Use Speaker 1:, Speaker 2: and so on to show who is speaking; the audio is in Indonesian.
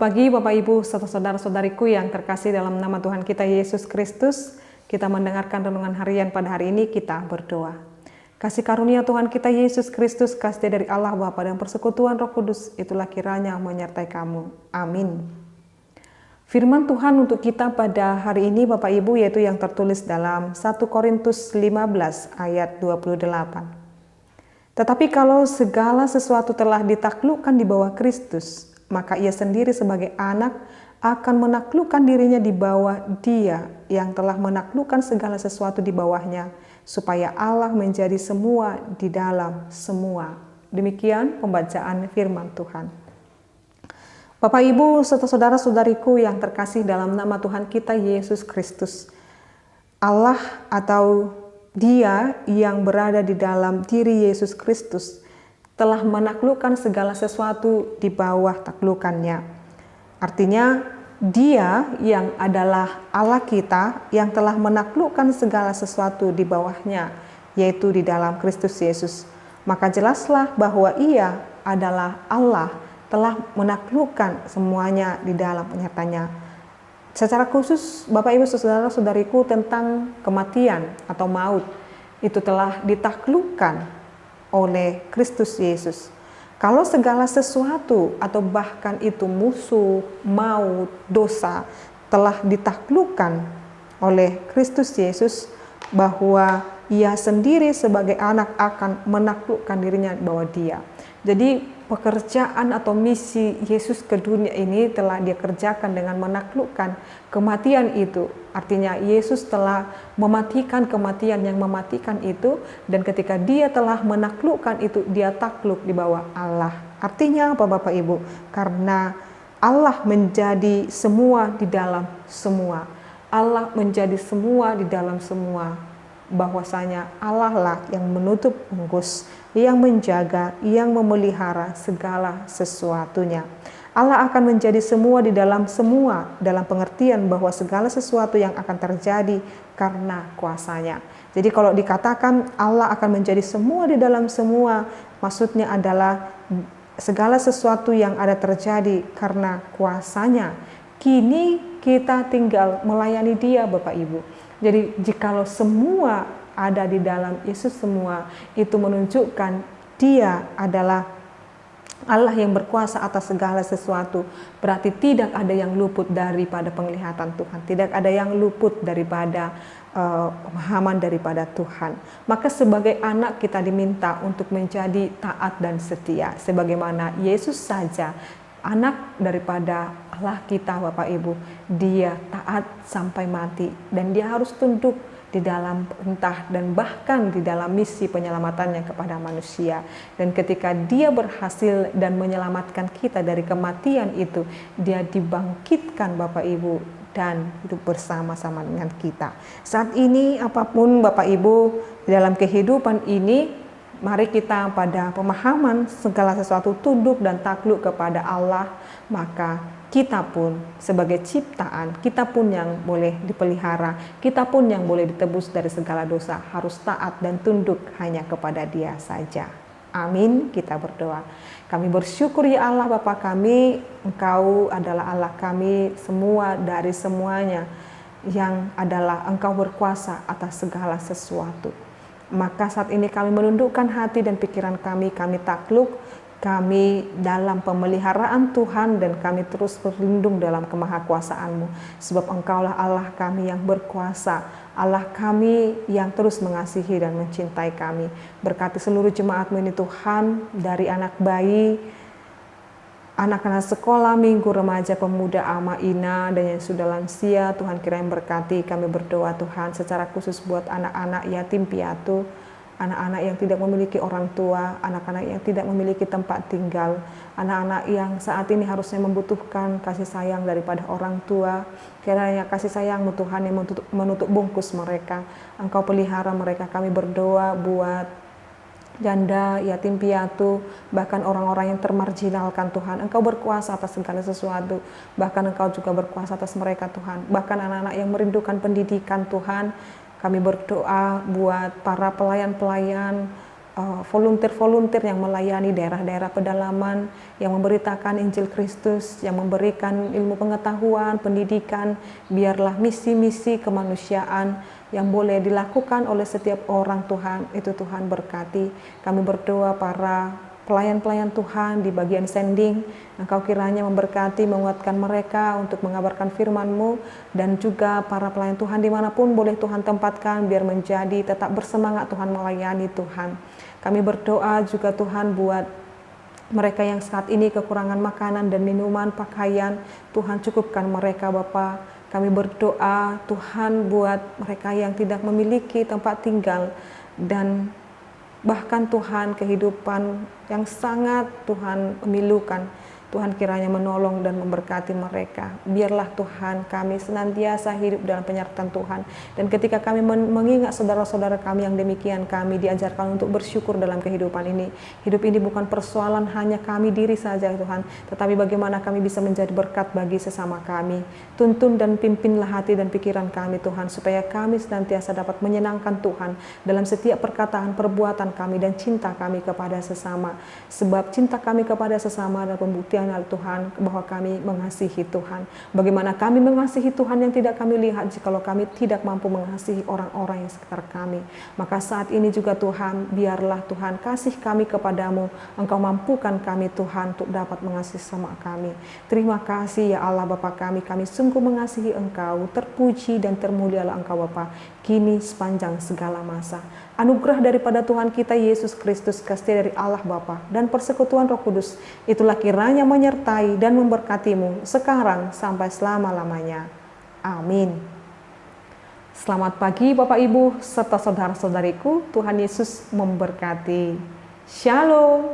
Speaker 1: Selamat pagi Bapak Ibu serta saudara-saudariku yang terkasih dalam nama Tuhan kita Yesus Kristus. Kita mendengarkan renungan harian pada hari ini, kita berdoa. Kasih karunia Tuhan kita Yesus Kristus, kasih dari Allah Bapa dan persekutuan Roh Kudus, itulah kiranya menyertai kamu. Amin. Firman Tuhan untuk kita pada hari ini Bapak Ibu yaitu yang tertulis dalam 1 Korintus 15 ayat 28. Tetapi kalau segala sesuatu telah ditaklukkan di bawah Kristus, maka ia sendiri sebagai anak akan menaklukkan dirinya di bawah Dia yang telah menaklukkan segala sesuatu di bawahnya, supaya Allah menjadi semua di dalam semua. Demikian pembacaan firman Tuhan. Bapak Ibu serta saudara-saudariku yang terkasih dalam nama Tuhan kita Yesus Kristus, Allah atau Dia yang berada di dalam diri Yesus Kristus telah menaklukkan segala sesuatu di bawah taklukannya. Artinya Dia yang adalah Allah kita yang telah menaklukkan segala sesuatu di bawahnya, yaitu di dalam Kristus Yesus. Maka jelaslah bahwa Ia adalah Allah telah menaklukkan semuanya di dalam penyertanya. Secara khusus Bapak Ibu saudara-saudariku tentang kematian atau maut itu telah ditaklukkan oleh Kristus Yesus. Kalau segala sesuatu atau bahkan itu musuh, maut, dosa telah ditaklukkan oleh Kristus Yesus, bahwa Ia sendiri sebagai anak akan menaklukkan dirinya bahwa Dia. Jadi pekerjaan atau misi Yesus ke dunia ini telah Dia kerjakan dengan menaklukkan kematian itu. Artinya Yesus telah mematikan kematian yang mematikan itu, dan ketika Dia telah menaklukkan itu, Dia takluk di bawah Allah. Artinya apa Bapak Ibu? Karena Allah menjadi semua di dalam semua. Allah menjadi semua di dalam semua. Bahwasanya Allah lah yang menutup bungkus, yang menjaga, yang memelihara segala sesuatunya. Allah akan menjadi semua di dalam semua, dalam pengertian bahwa segala sesuatu yang akan terjadi karena kuasanya. Jadi kalau dikatakan Allah akan menjadi semua di dalam semua, maksudnya adalah segala sesuatu yang ada terjadi karena kuasanya. Kini kita tinggal melayani Dia Bapak Ibu. Jadi jikalau semua ada di dalam Yesus semua, itu menunjukkan Dia adalah Allah yang berkuasa atas segala sesuatu. Berarti tidak ada yang luput daripada penglihatan Tuhan. Tidak ada yang luput daripada pemahaman daripada Tuhan. Maka sebagai anak kita diminta untuk menjadi taat dan setia. Sebagaimana Yesus saja, anak daripada Allah kita Bapak Ibu, Dia taat sampai mati dan Dia harus tunduk di dalam perintah dan bahkan di dalam misi penyelamatannya kepada manusia. Dan ketika Dia berhasil dan menyelamatkan kita dari kematian itu, Dia dibangkitkan Bapak Ibu dan hidup bersama-sama dengan kita. Saat ini apapun Bapak Ibu di dalam kehidupan ini, mari kita pada pemahaman segala sesuatu tunduk dan takluk kepada Allah, maka kita pun sebagai ciptaan, kita pun yang boleh dipelihara, kita pun yang boleh ditebus dari segala dosa, harus taat dan tunduk hanya kepada Dia saja. Amin, kita berdoa. Kami bersyukur ya Allah Bapa kami, Engkau adalah Allah kami semua dari semuanya, yang adalah Engkau berkuasa atas segala sesuatu. Maka saat ini kami menundukkan hati dan pikiran kami takluk, kami dalam pemeliharaan Tuhan, dan kami terus berlindung dalam kemahakuasaan-Mu. Sebab Engkaulah Allah kami yang berkuasa, Allah kami yang terus mengasihi dan mencintai kami. Berkati seluruh jemaat-Mu ini Tuhan, dari anak bayi, anak-anak sekolah, minggu, remaja, pemuda, ama, ina, dan yang sudah lansia. Tuhan kiranya berkati. Kami berdoa Tuhan secara khusus buat anak-anak yatim piatu, anak-anak yang tidak memiliki orang tua, anak-anak yang tidak memiliki tempat tinggal, anak-anak yang saat ini harusnya membutuhkan kasih sayang daripada orang tua. Kiranya kasih sayang-Mu Tuhan yang menutup bungkus mereka. Engkau pelihara mereka. Kami berdoa buat janda, yatim piatu, bahkan orang-orang yang termarginalkan Tuhan. Engkau berkuasa atas segala sesuatu. Bahkan Engkau juga berkuasa atas mereka Tuhan. Bahkan anak-anak yang merindukan pendidikan Tuhan. Kami berdoa buat para pelayan-pelayan volunteer-volunteer yang melayani daerah-daerah pedalaman, yang memberitakan Injil Kristus, yang memberikan ilmu pengetahuan, pendidikan. Biarlah misi-misi kemanusiaan yang boleh dilakukan oleh setiap orang Tuhan, itu Tuhan berkati. Kami berdoa para pelayan-pelayan Tuhan di bagian sending, Engkau kiranya memberkati, menguatkan mereka untuk mengabarkan firman-Mu, dan juga para pelayan Tuhan dimanapun boleh Tuhan tempatkan, biar menjadi tetap bersemangat Tuhan melayani Tuhan. Kami berdoa juga Tuhan buat mereka yang saat ini kekurangan makanan dan minuman, pakaian, Tuhan cukupkan mereka Bapa. Kami berdoa Tuhan buat mereka yang tidak memiliki tempat tinggal, dan bahkan Tuhan kehidupan yang sangat Tuhan memilukan. Tuhan kiranya menolong dan memberkati mereka. Biarlah Tuhan kami senantiasa hidup dalam penyertaan Tuhan. Dan ketika kami mengingat saudara-saudara kami yang demikian, kami diajarkan untuk bersyukur dalam kehidupan ini. Hidup ini bukan persoalan hanya kami diri saja Tuhan, tetapi bagaimana kami bisa menjadi berkat bagi sesama kami. Tuntun dan pimpinlah hati dan pikiran kami Tuhan, supaya kami senantiasa dapat menyenangkan Tuhan dalam setiap perkataan, perbuatan kami, dan cinta kami kepada sesama. Sebab cinta kami kepada sesama adalah pembuktian Tuhan bahwa kami mengasihi Tuhan. Bagaimana kami mengasihi Tuhan yang tidak kami lihat jikalau kami tidak mampu mengasihi orang-orang yang sekitar kami. Maka saat ini juga Tuhan, biarlah Tuhan kasih kami kepadamu. Engkau mampukan kami Tuhan untuk dapat mengasihi sama kami. Terima kasih ya Allah Bapa kami sungguh mengasihi Engkau. Terpuji dan termulialah Engkau Bapa, kini sepanjang segala masa. Anugerah daripada Tuhan kita Yesus Kristus, kasih dari Allah Bapa, dan persekutuan Roh Kudus, itulah kiranya menyertai dan memberkatimu sekarang sampai selama-lamanya. Amin. Selamat pagi Bapak Ibu serta saudara-saudariku, Tuhan Yesus memberkati. Shalom.